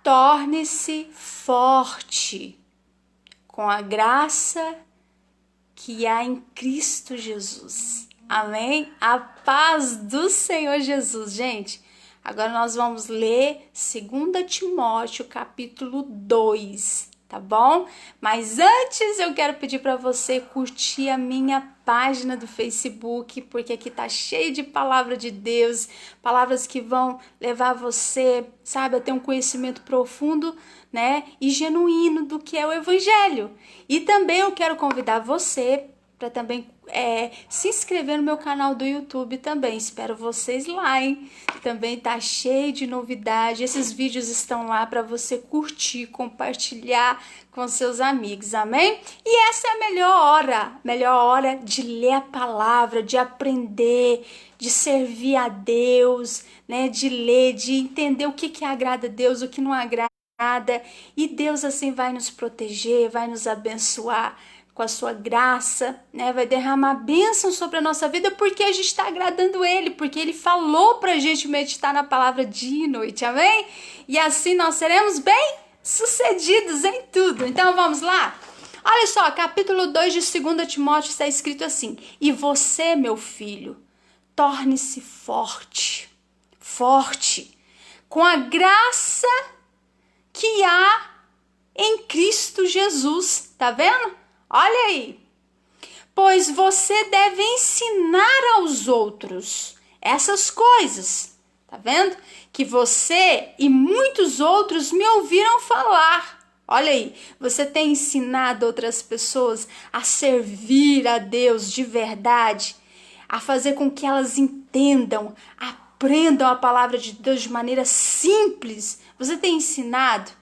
torne-se forte com a graça que há em Cristo Jesus. Amém? A paz do Senhor Jesus. Gente, agora nós vamos ler 2 Timóteo, capítulo 2, tá bom? Mas antes eu quero pedir para você curtir a minha página do Facebook, porque aqui tá cheio de palavra de Deus, palavras que vão levar você, sabe, a ter um conhecimento profundo, né, e genuíno do que é o Evangelho. E também eu quero convidar você para também se inscrever no meu canal do YouTube também. Espero vocês lá, hein? Também tá cheio de novidade. Esses vídeos estão lá para você curtir, compartilhar com seus amigos, amém? E essa é a melhor hora de ler a palavra, de aprender, de servir a Deus, né? De ler, de entender o que agrada a Deus, o que não agrada. E Deus assim vai nos proteger, vai nos abençoar com a sua graça, né? Vai derramar bênção sobre a nossa vida, porque a gente está agradando Ele, porque Ele falou pra gente meditar na palavra dia e noite, amém? E assim nós seremos bem sucedidos em tudo. Então vamos lá? Olha só, capítulo 2 de 2 Timóteo está escrito assim: e você, meu filho, torne-se forte, com a graça que há em Cristo Jesus, tá vendo? Olha aí, pois você deve ensinar aos outros essas coisas, tá vendo? Que você e muitos outros me ouviram falar. Olha aí, você tem ensinado outras pessoas a servir a Deus de verdade, a fazer com que elas entendam, aprendam a palavra de Deus de maneira simples. Você tem ensinado?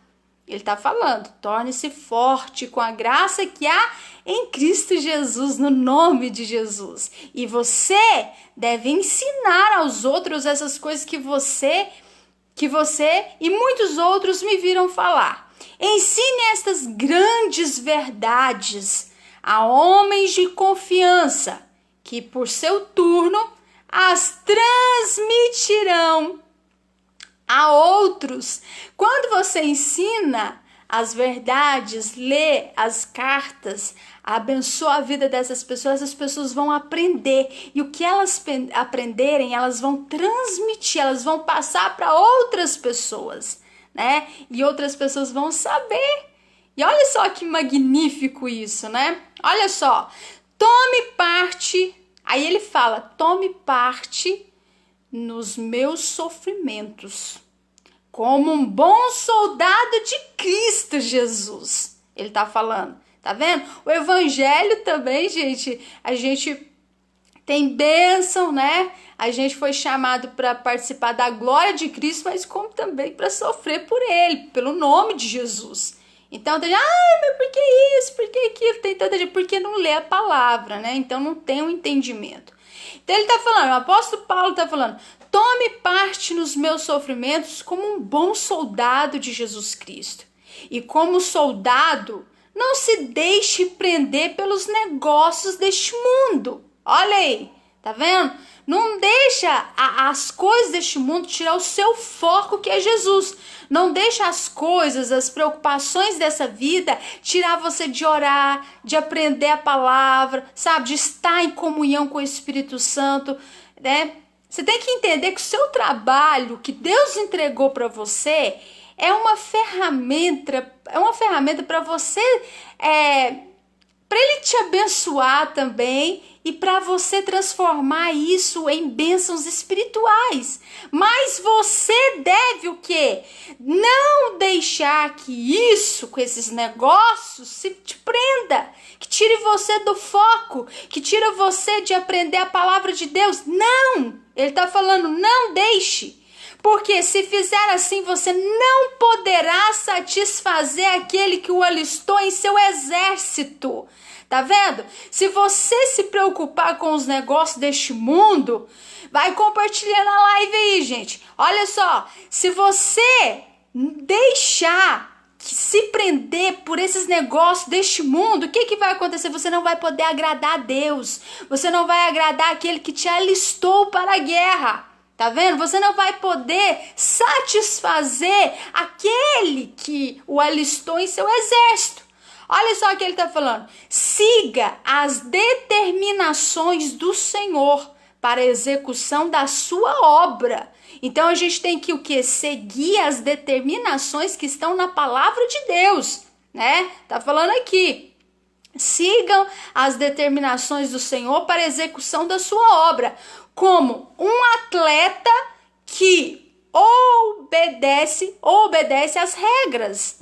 Ele está falando, torne-se forte com a graça que há em Cristo Jesus, no nome de Jesus. E você deve ensinar aos outros essas coisas que você e muitos outros me viram falar. Ensine estas grandes verdades a homens de confiança, que por seu turno as transmitirão a outros. Quando você ensina as verdades, lê as cartas, abençoa a vida dessas pessoas, essas pessoas vão aprender. E o que elas aprenderem, elas vão transmitir, elas vão passar para outras pessoas, né? E outras pessoas vão saber. E olha só que magnífico isso, né? Olha só, tome parte, aí ele fala, tome parte nos meus sofrimentos, como um bom soldado de Cristo Jesus. Ele tá falando, tá vendo? O evangelho também, gente, a gente tem bênção, né? A gente foi chamado para participar da glória de Cristo, mas como também para sofrer por Ele, pelo nome de Jesus. Então tem, mas por que isso? Por que aquilo? Tem tanta gente, porque não lê a palavra, né? Então não tem um entendimento. Então ele está falando, o apóstolo Paulo está falando, tome parte nos meus sofrimentos como um bom soldado de Jesus Cristo. E como soldado, não se deixe prender pelos negócios deste mundo. Olha aí, tá vendo? Não deixa as coisas deste mundo tirar o seu foco, que é Jesus. Não deixa as coisas, as preocupações dessa vida tirar você de orar, de aprender a palavra, sabe? De estar em comunhão com o Espírito Santo, né? Você tem que entender que o seu trabalho que Deus entregou para você é uma ferramenta para você, para Ele te abençoar também e para você transformar isso em bênçãos espirituais. Mas você deve o quê? Não deixar que isso, com esses negócios, se te prenda, que tire você do foco, que tire você de aprender a palavra de Deus. Não! Ele está falando, não deixe. Porque se fizer assim, você não poderá satisfazer aquele que o alistou em seu exército. Tá vendo? Se você se preocupar com os negócios deste mundo, vai compartilhando a live aí, gente. Olha só, se você deixar se prender por esses negócios deste mundo, o que vai acontecer? Você não vai poder agradar a Deus. Você não vai agradar aquele que te alistou para a guerra. Tá vendo? Você não vai poder satisfazer aquele que o alistou em seu exército. Olha só o que ele está falando. Siga as determinações do Senhor para a execução da sua obra. Então a gente tem que o quê? Seguir as determinações que estão na palavra de Deus, né? Tá falando aqui. Sigam as determinações do Senhor para a execução da sua obra, como um atleta que obedece às regras,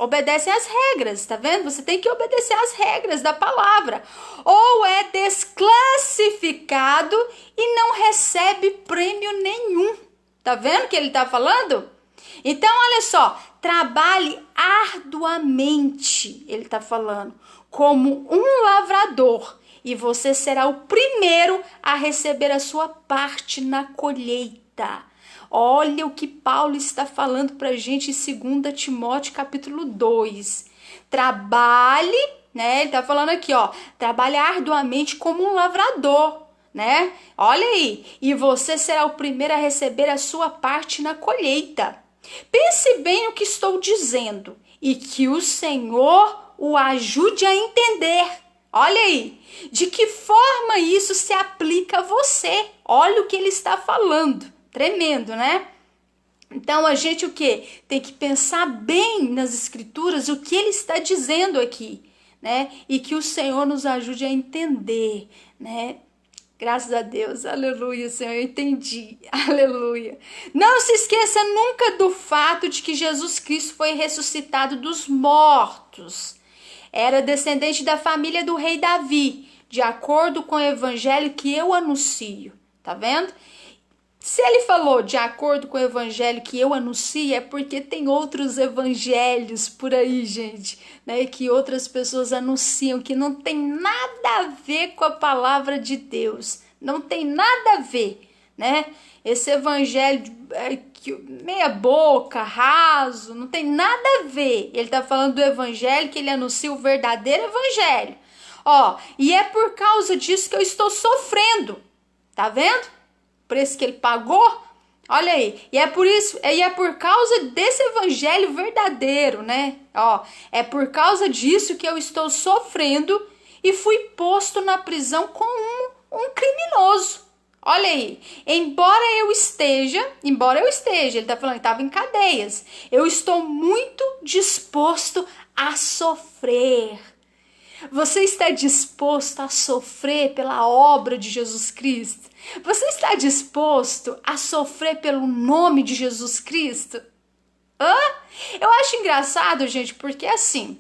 tá vendo? Você tem que obedecer às regras da palavra, ou é desclassificado e não recebe prêmio nenhum, tá vendo o que ele tá falando? Então, olha só, trabalhe arduamente, ele tá falando, como um lavrador, e você será o primeiro a receber a sua parte na colheita. Olha o que Paulo está falando para a gente em 2 Timóteo capítulo 2. Trabalhe, né? Ele está falando aqui, ó, trabalhe arduamente como um lavrador, né? Olha aí, e você será o primeiro a receber a sua parte na colheita. Pense bem no que estou dizendo e que o Senhor o ajude a entender. Olha aí, de que forma isso se aplica a você? Olha o que ele está falando. Tremendo, né? Então a gente o quê? Tem que pensar bem nas escrituras o que ele está dizendo aqui, né? E que o Senhor nos ajude a entender, né? Graças a Deus, aleluia, Senhor, eu entendi, aleluia. Não se esqueça nunca do fato de que Jesus Cristo foi ressuscitado dos mortos. Era descendente da família do rei Davi, de acordo com o evangelho que eu anuncio, tá vendo? Se ele falou de acordo com o evangelho que eu anuncio, é porque tem outros evangelhos por aí, gente, né? Que outras pessoas anunciam, que não tem nada a ver com a palavra de Deus. Não tem nada a ver, né? Esse evangelho meia boca, raso, não tem nada a ver. Ele tá falando do evangelho que ele anuncia, o verdadeiro evangelho. Ó, e é por causa disso que eu estou sofrendo. Tá vendo? O preço que ele pagou, olha aí, e é por causa desse evangelho verdadeiro, né? Ó, é por causa disso que eu estou sofrendo e fui posto na prisão com um criminoso. Olha aí, embora eu esteja, ele tá falando que estava em cadeias, eu estou muito disposto a sofrer. Você está disposto a sofrer pela obra de Jesus Cristo? Você está disposto a sofrer pelo nome de Jesus Cristo? Eu acho engraçado, gente, porque assim,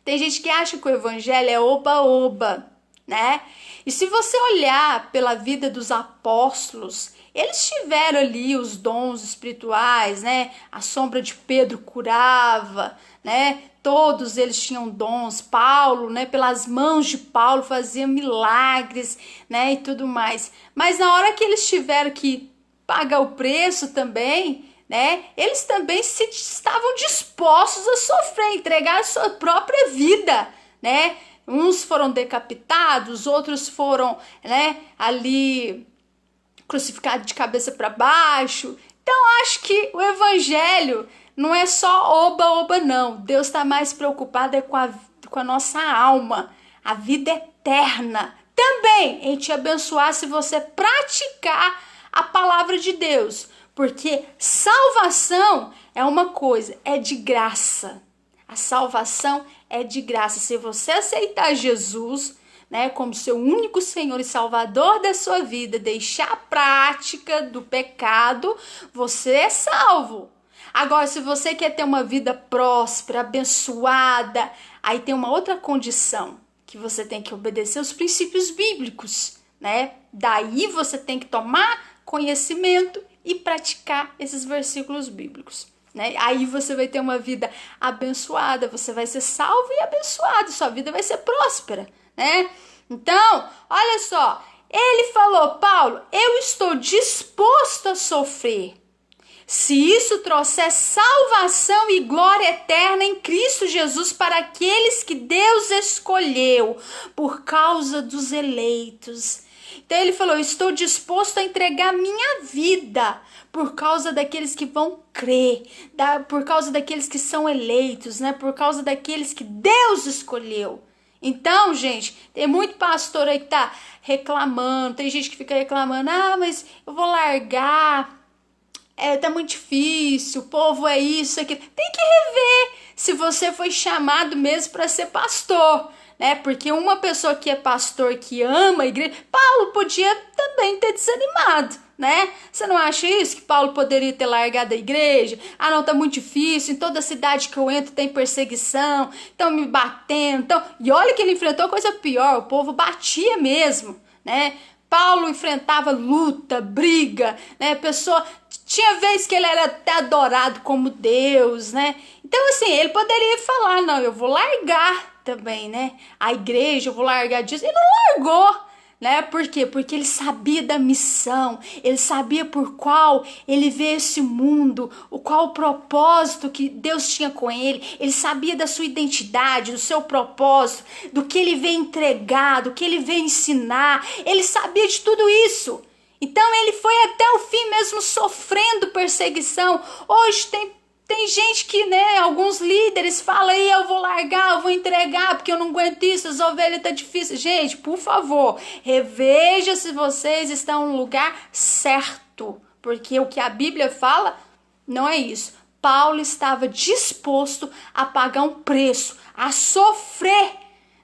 tem gente que acha que o evangelho é oba-oba, né? E se você olhar pela vida dos apóstolos, eles tiveram ali os dons espirituais, né? A sombra de Pedro curava, né? Todos eles tinham dons. Paulo, né? Pelas mãos de Paulo fazia milagres, né? E tudo mais. Mas na hora que eles tiveram que pagar o preço também, né? Eles também estavam dispostos a sofrer, entregar a sua própria vida, né? Uns foram decapitados, outros foram, né? Ali crucificado de cabeça para baixo. Então acho que o evangelho não é só oba-oba não. Deus está mais preocupado com a nossa alma, a vida eterna. Também em te abençoar se você praticar a palavra de Deus. Porque salvação é uma coisa, é de graça. A salvação é de graça. Se você aceitar Jesus, né, como seu único Senhor e Salvador da sua vida, deixar a prática do pecado, você é salvo. Agora, se você quer ter uma vida próspera, abençoada, aí tem uma outra condição, que você tem que obedecer os princípios bíblicos, né? Daí você tem que tomar conhecimento e praticar esses versículos bíblicos, né? Aí você vai ter uma vida abençoada, você vai ser salvo e abençoado, sua vida vai ser próspera, né? Então, olha só, ele falou, Paulo, eu estou disposto a sofrer. Se isso trouxer salvação e glória eterna em Cristo Jesus para aqueles que Deus escolheu por causa dos eleitos. Então ele falou: estou disposto a entregar minha vida por causa daqueles que vão crer, por causa daqueles que são eleitos, né? Por causa daqueles que Deus escolheu. Então, gente, tem muito pastor aí que tá reclamando, tem gente que fica reclamando: ah, mas eu vou largar, tá muito difícil, o povo é isso, aquilo. Tem que rever se você foi chamado mesmo para ser pastor, né? Porque uma pessoa que é pastor, que ama a igreja, Paulo podia também ter desanimado, né? Você não acha isso? Que Paulo poderia ter largado a igreja? Ah, não, tá muito difícil, em toda cidade que eu entro tem perseguição, estão me batendo, e olha que ele enfrentou coisa pior, o povo batia mesmo, né? Paulo enfrentava luta, briga, né? Pessoa, tinha vez que ele era até adorado como Deus, né? Então, assim, ele poderia falar: não, eu vou largar também, né? A igreja, eu vou largar disso. E não largou, né? Por quê? Porque ele sabia da missão, ele sabia por qual ele veio esse mundo, qual o propósito que Deus tinha com ele sabia da sua identidade, do seu propósito, do que ele veio entregar, do que ele veio ensinar, ele sabia de tudo isso. Então ele foi até o fim mesmo sofrendo perseguição. Hoje tem gente que, né, alguns líderes falam aí: eu vou largar, eu vou entregar, porque eu não aguento isso, as ovelhas tá difícil. Gente, por favor, reveja se vocês estão no lugar certo, porque o que a Bíblia fala não é isso. Paulo estava disposto a pagar um preço, a sofrer,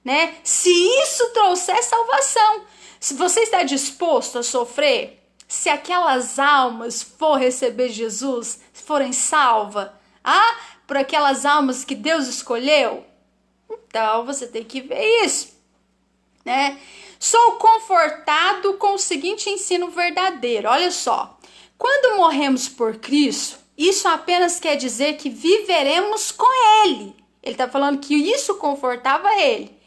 né? Se isso trouxer salvação. Se você está disposto a sofrer, se aquelas almas for receber Jesus, forem salvas, por aquelas almas que Deus escolheu, então você tem que ver isso, né? Sou confortado com o seguinte ensino verdadeiro. Olha só, quando morremos por Cristo, isso apenas quer dizer que viveremos com Ele. Ele está falando que isso confortava ele.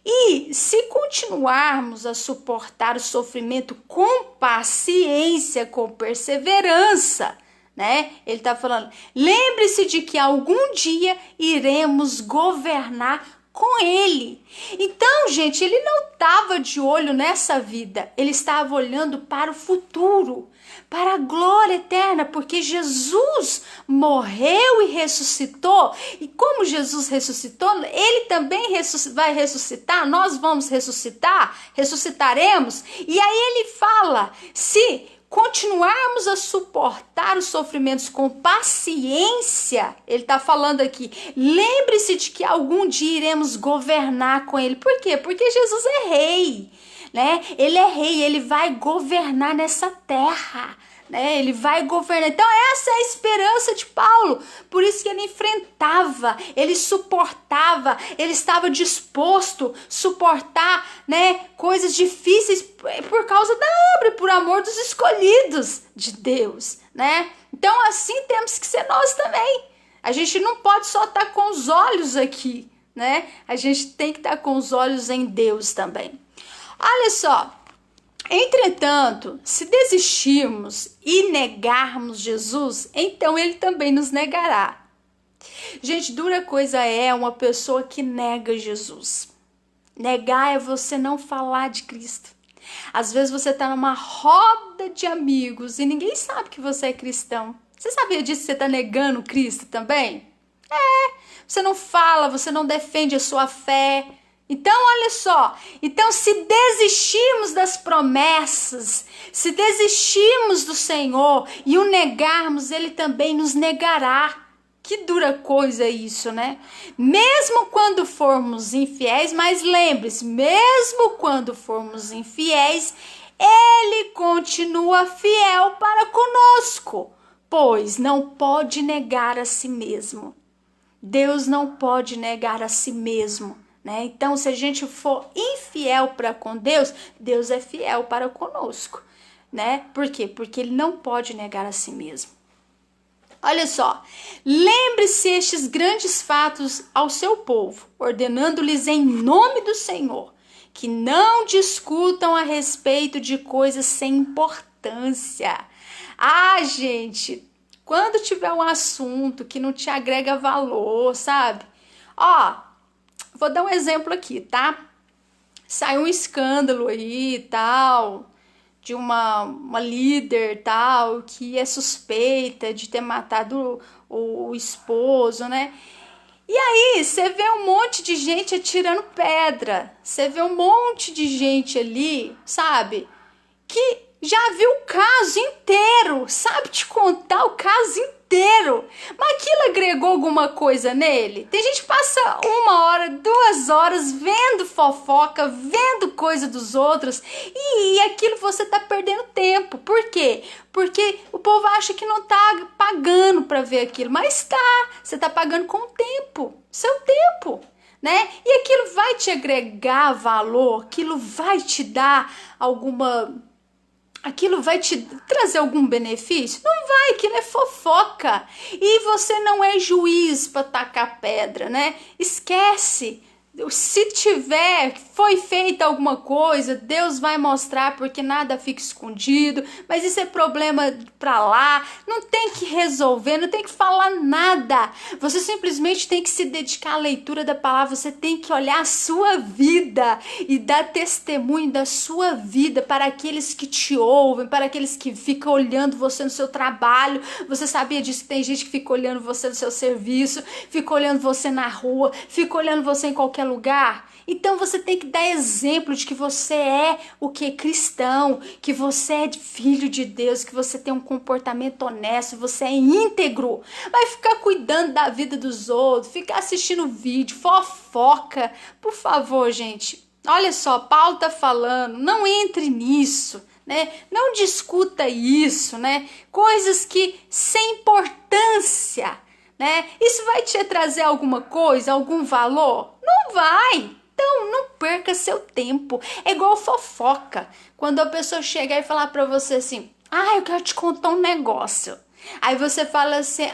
E se continuarmos a suportar o sofrimento com paciência, com perseverança, né? Ele está falando: lembre-se de que algum dia iremos governar com ele. Então, gente, ele não estava de olho nessa vida, ele estava olhando para o futuro, para a glória eterna, porque Jesus morreu e ressuscitou, e como Jesus ressuscitou, ele também vai ressuscitar, nós vamos ressuscitaremos, e aí ele fala: se continuarmos a suportar os sofrimentos com paciência, ele está falando aqui, lembre-se de que algum dia iremos governar com ele. Por quê? Porque Jesus é rei, né? Ele é rei, ele vai governar nessa terra, né? Ele vai governar. Então essa é a esperança de Paulo. Por isso que ele enfrentava, ele suportava, ele estava disposto a suportar, né, coisas difíceis por causa da obra, por amor dos escolhidos de Deus, né? Então assim temos que ser nós também. A gente não pode só estar com os olhos aqui, né? A gente tem que estar com os olhos em Deus também. Olha só. Entretanto, se desistirmos e negarmos Jesus, então ele também nos negará. Gente, dura coisa é uma pessoa que nega Jesus. Negar é você não falar de Cristo. Às vezes você está numa roda de amigos e ninguém sabe que você é cristão. Você sabia disso, que você está negando Cristo também? Você não fala, você não defende a sua fé. Então, olha só, então se desistirmos das promessas, se desistirmos do Senhor e o negarmos, ele também nos negará. Que dura coisa isso, né? Mesmo quando formos infiéis, mas lembre-se, mesmo quando formos infiéis, ele continua fiel para conosco, pois não pode negar a si mesmo. Deus não pode negar a si mesmo, né? Então, se a gente for infiel para com Deus, Deus é fiel para conosco, né? Por quê? Porque ele não pode negar a si mesmo. Olha só, lembre-se estes grandes fatos ao seu povo, ordenando-lhes em nome do Senhor, que não discutam a respeito de coisas sem importância. Gente, quando tiver um assunto que não te agrega valor, sabe? Vou dar um exemplo aqui, tá? sai um escândalo aí e tal, de uma líder tal, que é suspeita de ter matado o esposo, né? E aí, você vê um monte de gente atirando pedra, você vê um monte de gente ali, sabe, que já viu o caso inteiro, sabe te contar o caso inteiro, mas aquilo agregou alguma coisa nele? Tem gente que passa 1 hora, 2 horas vendo fofoca, vendo coisa dos outros, e aquilo você tá perdendo tempo. Por quê? Porque o povo acha que não tá pagando para ver aquilo, mas tá, você tá pagando com o tempo, seu tempo, né? E aquilo vai te agregar valor, aquilo vai te dar aquilo vai te trazer algum benefício? Não vai, aquilo é fofoca. E você não é juiz para tacar pedra, né? Esquece. Se foi feita alguma coisa, Deus vai mostrar, porque nada fica escondido, mas isso é problema pra lá, não tem que resolver, não tem que falar nada, você simplesmente tem que se dedicar à leitura da palavra, você tem que olhar a sua vida e dar testemunho da sua vida para aqueles que te ouvem, para aqueles que ficam olhando você no seu trabalho. Você sabia disso, que tem gente que fica olhando você no seu serviço, fica olhando você na rua, fica olhando você em qualquer lugar? Então você tem que dar exemplo de que você é o que? Cristão, que você é filho de Deus, que você tem um comportamento honesto, você é íntegro. Vai ficar cuidando da vida dos outros, ficar assistindo vídeo, fofoca. Por favor, gente, olha só, Paulo tá falando, não entre nisso, né? Não discuta isso, né? Coisas que sem importância, né? Isso vai te trazer alguma coisa, algum valor? Não vai. Então não perca seu tempo. É igual fofoca. Quando a pessoa chegar e falar pra você assim: eu quero te contar um negócio. Aí você fala assim: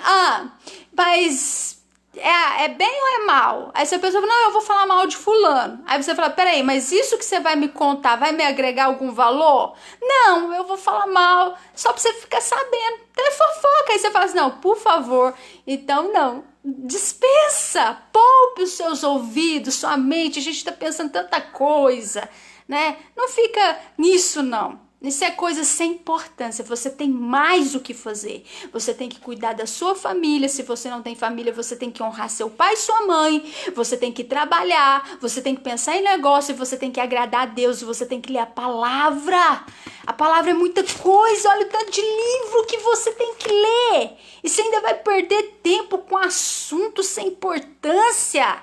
mas é bem ou é mal? Aí essa pessoa fala: não, eu vou falar mal de fulano. Aí você fala: peraí, mas isso que você vai me contar vai me agregar algum valor? Não, eu vou falar mal só pra você ficar sabendo. Então é fofoca. Aí você fala assim: não, por favor, então não. Dispensa, poupe os seus ouvidos, sua mente, a gente tá pensando tanta coisa, né? Não fica nisso, não. Isso é coisa sem importância, você tem mais o que fazer. Você tem que cuidar da sua família, se você não tem família, você tem que honrar seu pai e sua mãe, você tem que trabalhar, você tem que pensar em negócio, você tem que agradar a Deus, você tem que ler a palavra. A palavra é muita coisa, olha o tanto de livro que você tem que ler. E você ainda vai perder tempo com assuntos sem importância.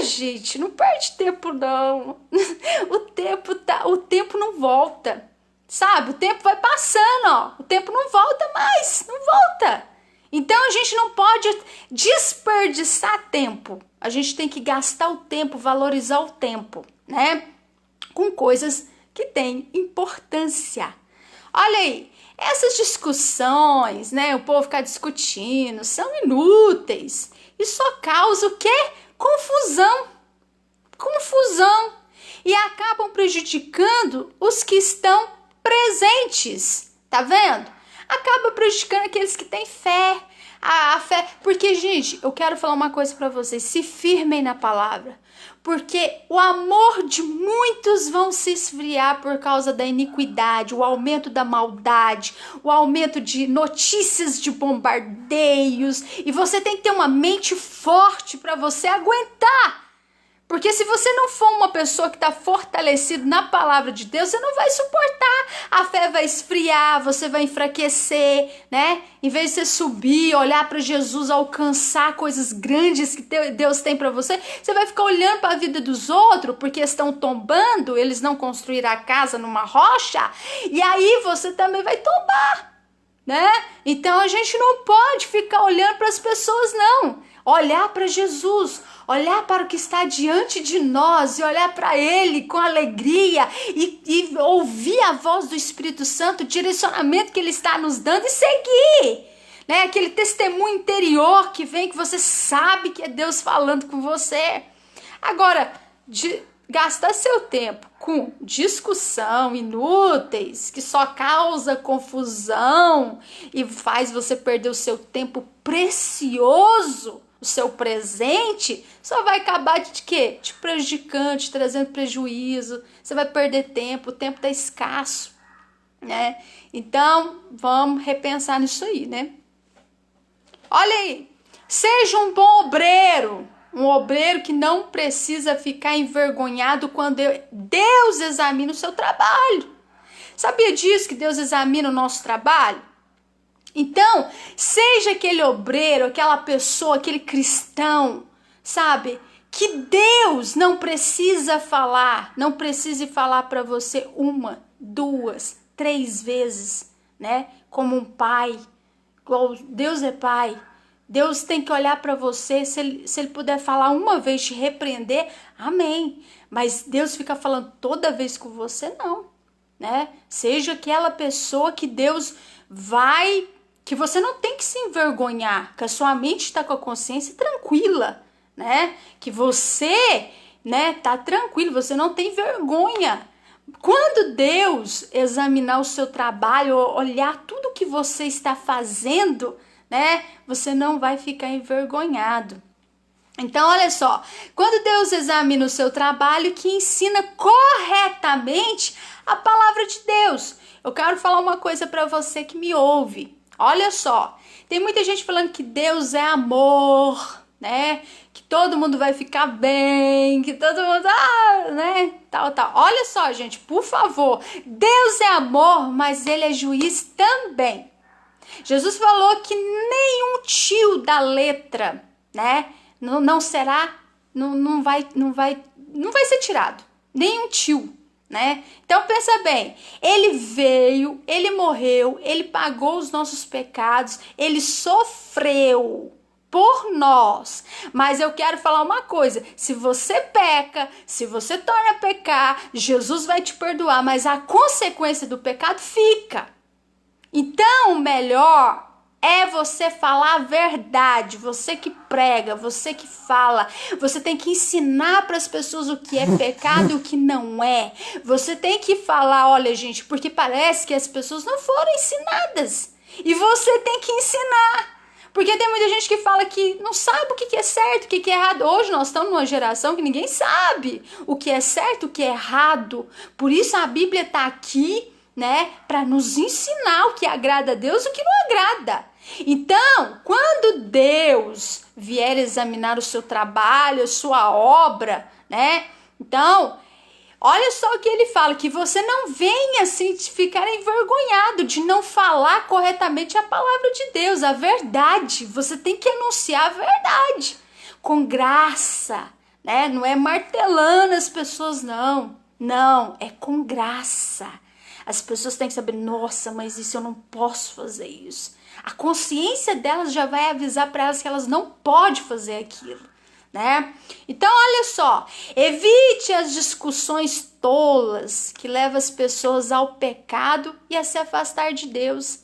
Gente, não perde tempo não. O tempo não volta. Sabe, o tempo vai passando, ó. O tempo não volta mais, não volta. Então a gente não pode desperdiçar tempo. A gente tem que gastar o tempo, valorizar o tempo, né? Com coisas que têm importância. Olha aí, essas discussões, né? O povo ficar discutindo, são inúteis. E só causa o quê? Confusão. Confusão. E acabam prejudicando os que estão presentes, tá vendo? Acaba prejudicando aqueles que têm fé, a fé, porque, gente, eu quero falar uma coisa pra vocês, se firmem na palavra, porque o amor de muitos vão se esfriar por causa da iniquidade, o aumento da maldade, o aumento de notícias de bombardeios, e você tem que ter uma mente forte pra você aguentar. Porque se você não for uma pessoa que está fortalecida na palavra de Deus, você não vai suportar. A fé vai esfriar, você vai enfraquecer, né? Em vez de você subir, olhar para Jesus, alcançar coisas grandes que Deus tem para você, você vai ficar olhando para a vida dos outros, porque estão tombando, eles não construíram a casa numa rocha, e aí você também vai tombar, né? Então a gente não pode ficar olhando para as pessoas, não. Olhar para Jesus, olhar para o que está diante de nós e olhar para Ele com alegria e ouvir a voz do Espírito Santo, o direcionamento que Ele está nos dando e seguir, né? Aquele testemunho interior que vem, que você sabe que é Deus falando com você. Agora, gastar seu tempo com discussão inúteis, que só causa confusão e faz você perder o seu tempo precioso o seu presente, só vai acabar de quê? Te prejudicando, te trazendo prejuízo. Você vai perder tempo, o tempo tá escasso, né? Então, vamos repensar nisso aí, né? Olha aí, seja um bom obreiro, um obreiro que não precisa ficar envergonhado quando Deus examina o seu trabalho. Sabia disso, que Deus examina o nosso trabalho? Então, seja aquele obreiro, aquela pessoa, aquele cristão, sabe? Que Deus não precisa falar, não precise falar para você 1, 2, 3 vezes, né? Como um pai. Deus é pai. Deus tem que olhar para você, se ele puder falar uma vez, te repreender, amém. Mas Deus fica falando toda vez com você, não, né? Seja aquela pessoa que Deus vai, que você não tem que se envergonhar, que a sua mente está com a consciência tranquila, né? Que você, né, tá tranquilo, você não tem vergonha. Quando Deus examinar o seu trabalho, olhar tudo que você está fazendo, né, você não vai ficar envergonhado. Então, olha só, quando Deus examina o seu trabalho, que ensina corretamente a palavra de Deus. Eu quero falar uma coisa para você que me ouve. Olha só, tem muita gente falando que Deus é amor, né? Que todo mundo vai ficar bem, que todo mundo, né? Tal. Olha só, gente, por favor, Deus é amor, mas Ele é juiz também. Jesus falou que nenhum tio da letra, né? Não será, não vai ser tirado. Nenhum tio, né? Então pensa bem, Ele veio, Ele morreu, Ele pagou os nossos pecados, Ele sofreu por nós. Mas eu quero falar uma coisa, se você peca, se você torna a pecar, Jesus vai te perdoar, mas a consequência do pecado fica. Então, o melhor é você falar a verdade, você que prega, você que fala. Você tem que ensinar para as pessoas o que é pecado e o que não é. Você tem que falar, olha, gente, porque parece que as pessoas não foram ensinadas. E você tem que ensinar. Porque tem muita gente que fala que não sabe o que é certo, o que é errado. Hoje nós estamos numa geração que ninguém sabe o que é certo, o que é errado. Por isso a Bíblia está aqui, né, para nos ensinar o que agrada a Deus e o que não agrada. Então, quando Deus vier examinar o seu trabalho, a sua obra, né, então, olha só o que ele fala, que você não venha assim ficar envergonhado de não falar corretamente a palavra de Deus, a verdade. Você tem que anunciar a verdade, com graça, né, não é martelando as pessoas, não, é com graça. As pessoas têm que saber, nossa, mas isso eu não posso fazer isso. A consciência delas já vai avisar para elas que elas não podem fazer aquilo, né? Então, olha só, evite as discussões tolas que levam as pessoas ao pecado e a se afastar de Deus.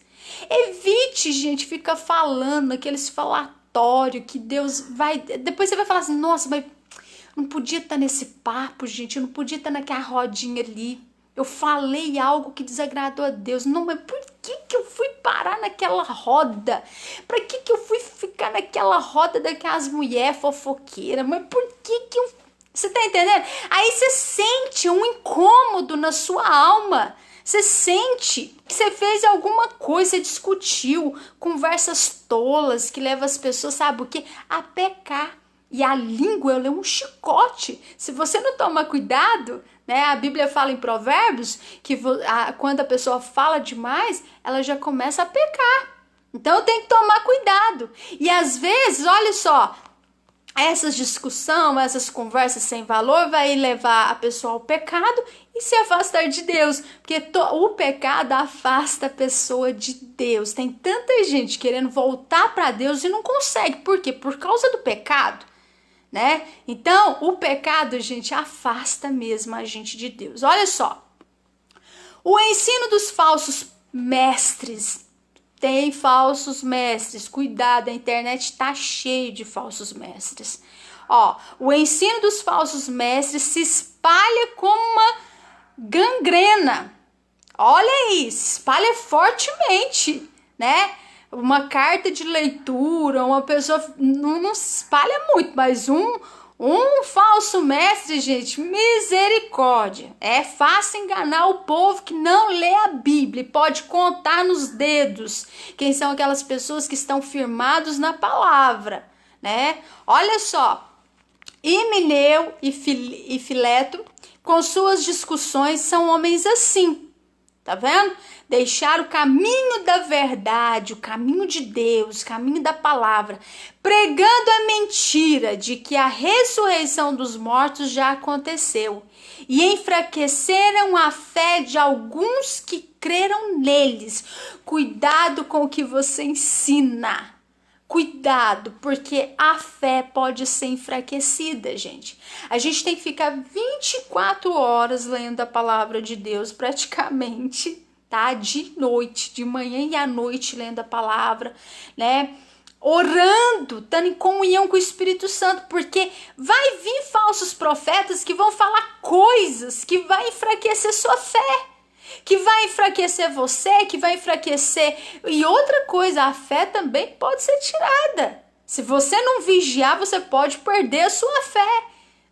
Evite, gente, ficar falando aqueles falatórios que Deus vai... Depois você vai falar assim, nossa, mas não podia estar nesse papo, gente, eu não podia estar naquela rodinha ali. Eu falei algo que desagradou a Deus. Não, mas por que eu fui parar naquela roda? Pra que eu fui ficar naquela roda daquelas mulheres fofoqueiras? Mas por que eu... Você tá entendendo? Aí você sente um incômodo na sua alma. Você sente que você fez alguma coisa, você discutiu, conversas tolas que levam as pessoas, sabe o quê? A pecar. E a língua, ela é um chicote. Se você não tomar cuidado, né? A Bíblia fala em Provérbios que quando a pessoa fala demais, ela já começa a pecar. Então tem que tomar cuidado. E às vezes, olha só, essas discussões, essas conversas sem valor vai levar a pessoa ao pecado e se afastar de Deus. Porque o pecado afasta a pessoa de Deus. Tem tanta gente querendo voltar para Deus e não consegue. Por quê? Por causa do pecado. Né? Então, o pecado, gente, afasta mesmo a gente de Deus. Olha só, o ensino dos falsos mestres. Tem falsos mestres, cuidado, a internet tá cheio de falsos mestres. Ó, o ensino dos falsos mestres se espalha como uma gangrena. Olha aí, se espalha fortemente, né? uma carta de leitura, uma pessoa não espalha muito, mas um falso mestre, gente, misericórdia. É fácil enganar o povo que não lê a Bíblia, pode contar nos dedos quem são aquelas pessoas que estão firmados na palavra, né? Olha só, Himeneu e Fileto, com suas discussões, são homens assim. Tá vendo? Deixar o caminho da verdade, o caminho de Deus, o caminho da palavra, pregando a mentira de que a ressurreição dos mortos já aconteceu, e enfraqueceram a fé de alguns que creram neles. Cuidado com o que você ensina. Cuidado, porque a fé pode ser enfraquecida, gente. A gente tem que ficar 24 horas lendo a palavra de Deus, praticamente, tá? De noite, de manhã e à noite lendo a palavra, né? Orando, estando em comunhão com o Espírito Santo, porque vai vir falsos profetas que vão falar coisas que vai enfraquecer sua fé, que vai enfraquecer você, que vai enfraquecer. E outra coisa, a fé também pode ser tirada. Se você não vigiar, você pode perder a sua fé,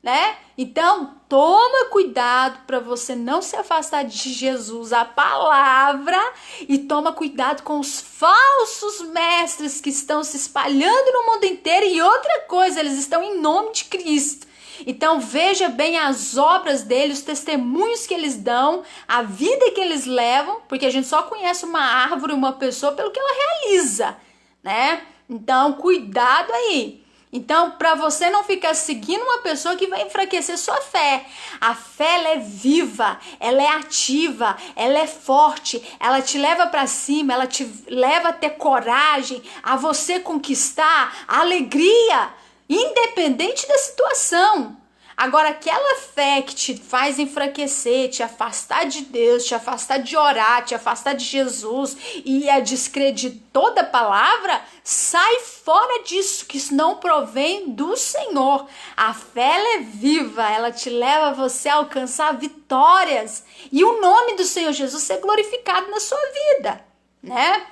né? Então, toma cuidado para você não se afastar de Jesus, a palavra, e toma cuidado com os falsos mestres que estão se espalhando no mundo inteiro. E outra coisa, eles estão em nome de Cristo. Então veja bem as obras deles, os testemunhos que eles dão, a vida que eles levam, porque a gente só conhece uma árvore, uma pessoa pelo que ela realiza, né? Então cuidado aí. Então, para você não ficar seguindo uma pessoa que vai enfraquecer sua fé. A fé, ela é viva, ela é ativa, ela é forte, ela te leva para cima, ela te leva a ter coragem, a você conquistar a alegria, independente da situação. Agora, aquela fé que te faz enfraquecer, te afastar de Deus, te afastar de orar, te afastar de Jesus e a descreditar toda a palavra, sai fora disso, que isso não provém do Senhor. A fé, ela é viva, ela te leva a você a alcançar vitórias e o nome do Senhor Jesus ser glorificado na sua vida, né?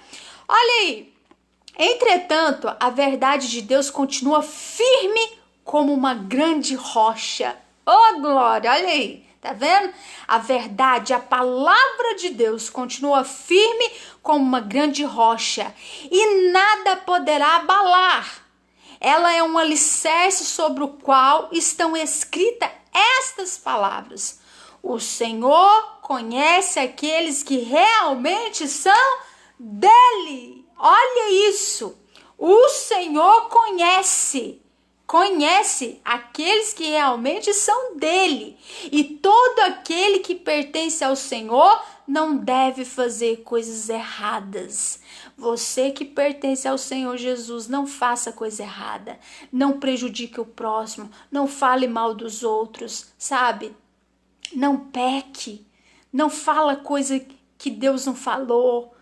Olha aí. Entretanto, a verdade de Deus continua firme como uma grande rocha. Oh, glória, olha aí, tá vendo? A verdade, a palavra de Deus continua firme como uma grande rocha e nada poderá abalar. Ela é um alicerce sobre o qual estão escritas estas palavras. O Senhor conhece aqueles que realmente são dele. Olha isso. O Senhor conhece aqueles que realmente são dele. E todo aquele que pertence ao Senhor não deve fazer coisas erradas. Você que pertence ao Senhor Jesus, não faça coisa errada. Não prejudique o próximo. Não fale mal dos outros, sabe? Não peque. Não fala coisa que Deus não falou.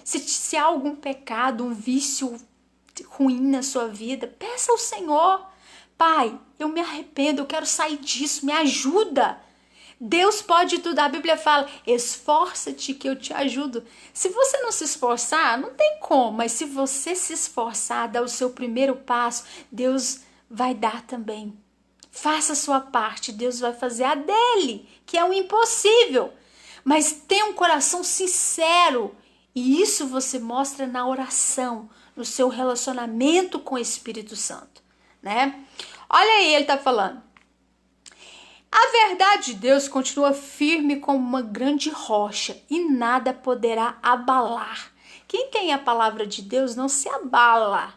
Se há algum pecado, um vício ruim na sua vida, peça ao Senhor. Pai, eu me arrependo, eu quero sair disso, me ajuda. Deus pode tudo, a Bíblia fala, esforça-te que eu te ajudo. Se você não se esforçar, não tem como, mas se você se esforçar, dar o seu primeiro passo, Deus vai dar também. Faça a sua parte, Deus vai fazer a dele, que é o impossível. Mas tenha um coração sincero, e isso você mostra na oração, no seu relacionamento com o Espírito Santo, né? Olha aí, ele tá falando. A verdade de Deus continua firme como uma grande rocha e nada poderá abalar. Quem tem a palavra de Deus não se abala,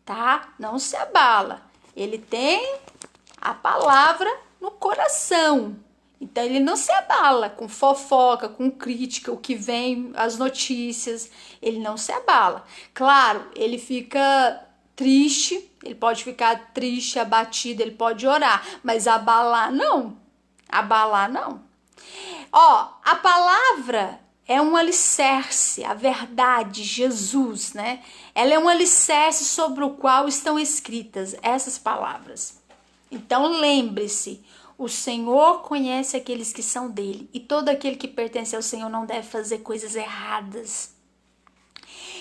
tá? Não se abala. Ele tem a palavra no coração. Então ele não se abala com fofoca, com crítica, o que vem, as notícias, ele não se abala. Claro, ele fica triste, ele pode ficar triste, abatido, ele pode orar, mas abalar não. Abalar não. Ó, a palavra é um alicerce, a verdade, Jesus, né? Ela é um alicerce sobre o qual estão escritas essas palavras. Então lembre-se, o Senhor conhece aqueles que são dele, e todo aquele que pertence ao Senhor não deve fazer coisas erradas.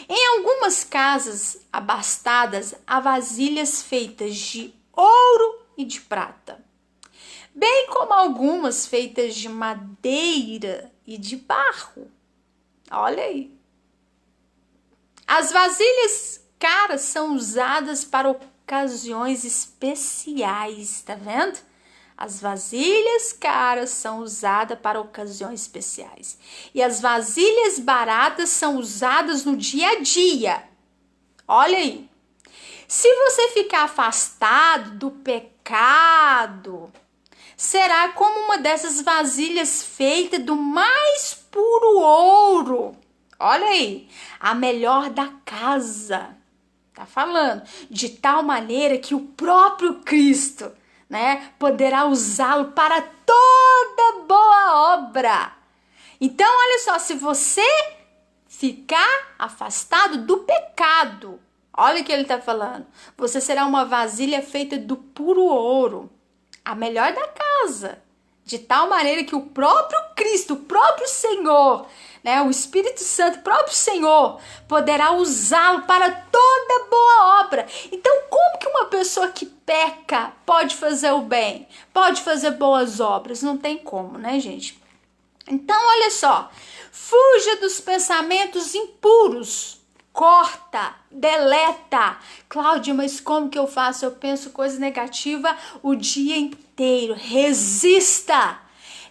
Em algumas casas abastadas, há vasilhas feitas de ouro e de prata, bem como algumas feitas de madeira e de barro. Olha aí. As vasilhas caras são usadas para ocasiões especiais, tá vendo? As vasilhas caras são usadas para ocasiões especiais. E as vasilhas baratas são usadas no dia a dia. Olha aí. Se você ficar afastado do pecado, será como uma dessas vasilhas feitas do mais puro ouro. Olha aí, a melhor da casa. Tá falando de tal maneira que o próprio Cristo, né, poderá usá-lo para toda boa obra. Então, olha só, se você ficar afastado do pecado, olha o que ele está falando, você será uma vasilha feita do puro ouro, a melhor da casa, de tal maneira que o próprio Cristo, o próprio Senhor, né, o Espírito Santo, o próprio Senhor, poderá usá-lo para toda boa obra. Então, como que uma pessoa que peca pode fazer o bem? Pode fazer boas obras? Não tem como, né, gente? Então, olha só, fuja dos pensamentos impuros. Corta, deleta. Cláudia, mas como que eu faço? Eu penso coisa negativa o dia inteiro. Resista.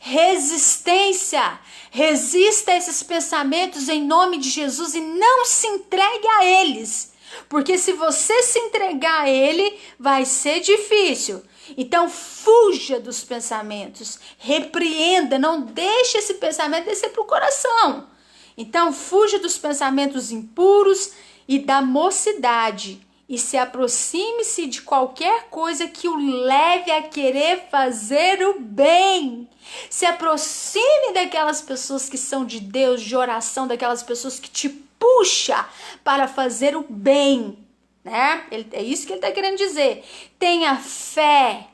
Resistência. Resista a esses pensamentos em nome de Jesus e não se entregue a eles. Porque se você se entregar a ele, vai ser difícil. Então, fuja dos pensamentos. Repreenda, não deixe esse pensamento descer para o coração. Então, fuja dos pensamentos impuros e da mocidade e se aproxime-se de qualquer coisa que o leve a querer fazer o bem. Se aproxime daquelas pessoas que são de Deus, de oração, daquelas pessoas que te puxa para fazer o bem, né? É isso que ele está querendo dizer. Tenha fé,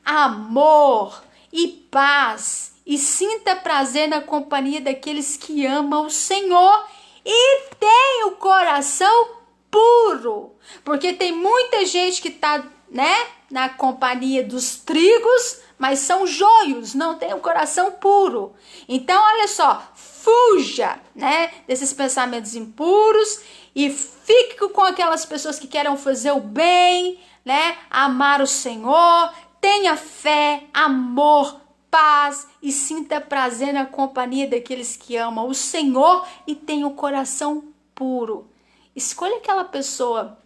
amor e paz. E sinta prazer na companhia daqueles que amam o Senhor e tem o coração puro. Porque tem muita gente que está, né, na companhia dos trigos, mas são joios, não tem o coração puro. Então, olha só, fuja, né, desses pensamentos impuros e fique com aquelas pessoas que querem fazer o bem, né, amar o Senhor, tenha fé, amor, paz e sinta prazer na companhia daqueles que amam o Senhor e tem o coração puro. Escolha aquela pessoa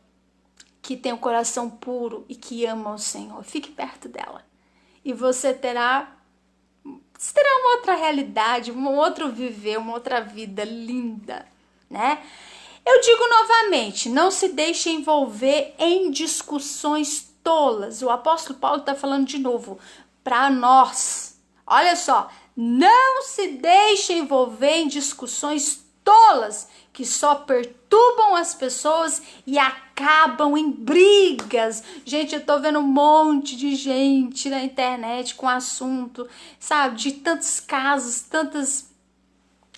que tem o coração puro e que ama o Senhor. Fique perto dela. E você terá uma outra realidade, um outro viver, uma outra vida linda, né? Eu digo novamente, não se deixe envolver em discussões tolas. O apóstolo Paulo está falando de novo para nós. Olha só, não se deixe envolver em discussões tolas que só perturbam as pessoas e acabam em brigas. Gente, eu tô vendo um monte de gente na internet com assunto, sabe, de tantos casos, tantas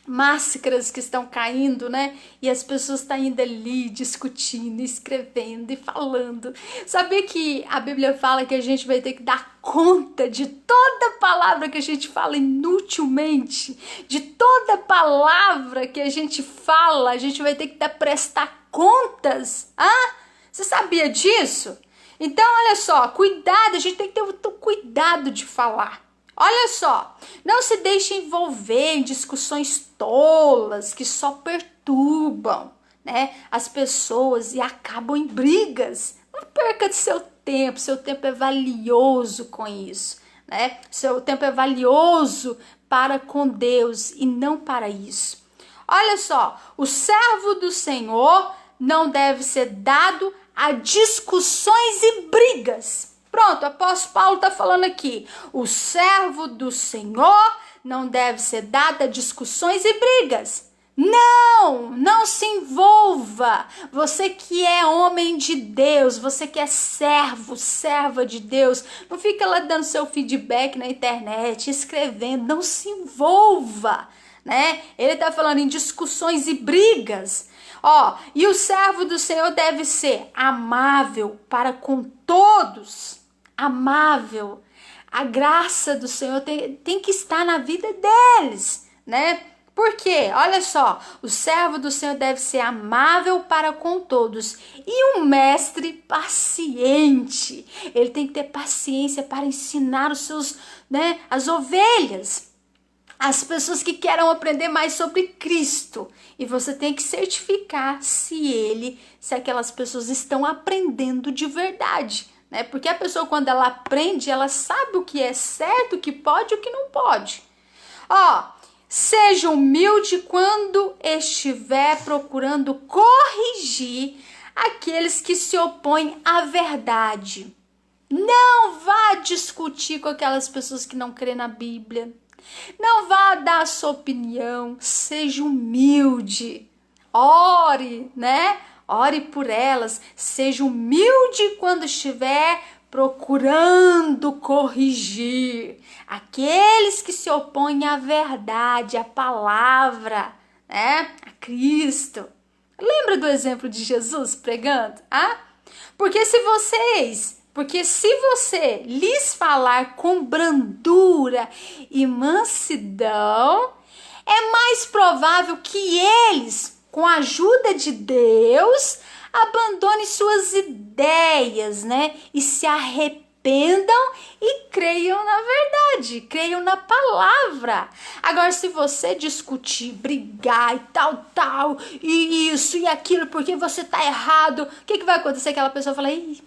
máscaras que estão caindo, né? E as pessoas estão indo ali discutindo, escrevendo e falando. Sabia que a Bíblia fala que a gente vai ter que dar conta de toda palavra que a gente fala inutilmente, de toda palavra que a gente fala, a gente vai ter que prestar contas. Ah, você sabia disso? Então, olha só, cuidado, a gente tem que ter muito cuidado de falar. Olha só, não se deixe envolver em discussões tolas que só perturbam, né, as pessoas e acabam em brigas. Não perca seu tempo é valioso com isso, né? Seu tempo é valioso para com Deus e não para isso. Olha só, o servo do Senhor não deve ser dado a discussões e brigas. Pronto, o apóstolo Paulo está falando aqui. O servo do Senhor não deve ser dado a discussões e brigas. Não se envolva. Você que é homem de Deus, você que é serva de Deus, não fica lá dando seu feedback na internet, escrevendo, não se envolva, né? Ele está falando em discussões e brigas. Ó, e o servo do Senhor deve ser amável para com todos. Amável. A graça do Senhor tem que estar na vida deles, né? Por quê? Olha só, o servo do Senhor deve ser amável para com todos e um mestre paciente. Ele tem que ter paciência para ensinar os seus, né, as ovelhas, as pessoas que querem aprender mais sobre Cristo. E você tem que certificar se aquelas pessoas estão aprendendo de verdade, né? Porque a pessoa, quando ela aprende, ela sabe o que é certo, o que pode e o que não pode. Ó, seja humilde quando estiver procurando corrigir aqueles que se opõem à verdade. Não vá discutir com aquelas pessoas que não creem na Bíblia. Não vá dar a sua opinião. Seja humilde. Ore, né? Ore por elas. Seja humilde quando estiver procurando corrigir aqueles que se opõem à verdade, à palavra, né? A Cristo. Lembra do exemplo de Jesus pregando? Porque se você lhes falar com brandura e mansidão, é mais provável que eles, com a ajuda de Deus, abandonem suas ideias, né? E se arrependam e creiam na verdade, creiam na palavra. Agora, se você discutir, brigar e tal, e isso e aquilo, porque você tá errado, o que vai acontecer? Aquela pessoa fala, ih,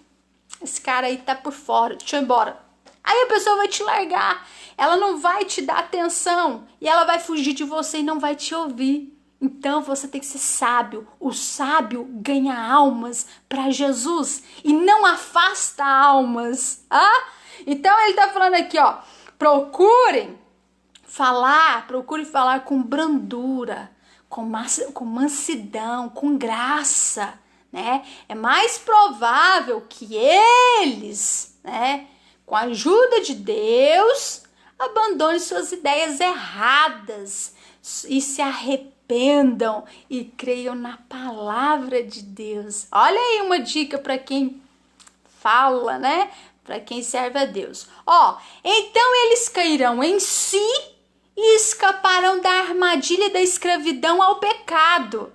esse cara aí tá por fora, deixa eu ir embora. Aí a pessoa vai te largar, ela não vai te dar atenção e ela vai fugir de você e não vai te ouvir. Então você tem que ser sábio. O sábio ganha almas para Jesus e não afasta almas. Então ele tá falando aqui, ó, procure falar com brandura, com mansidão, com graça, né? É mais provável que eles, né, com a ajuda de Deus, abandonem suas ideias erradas e se arrependam e creiam na palavra de Deus. Olha aí uma dica para quem fala, né? Para quem serve a Deus. Ó, então eles cairão em si e escaparão da armadilha da escravidão ao pecado,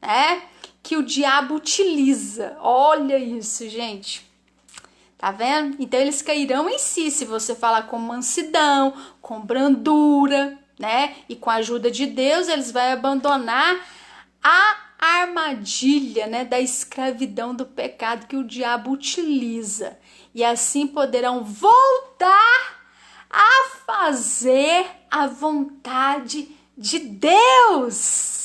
né? Que o diabo utiliza. Olha isso, gente. Tá vendo? Então eles cairão em si, se você falar com mansidão, com brandura, né? E com a ajuda de Deus, eles vão abandonar a armadilha, né, da escravidão do pecado que o diabo utiliza. E assim poderão voltar a fazer a vontade de Deus.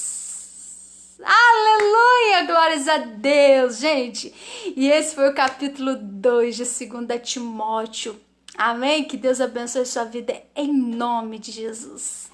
Aleluia, glórias a Deus, gente. E esse foi o capítulo 2 de 2 Timóteo. Amém? Que Deus abençoe sua vida em nome de Jesus.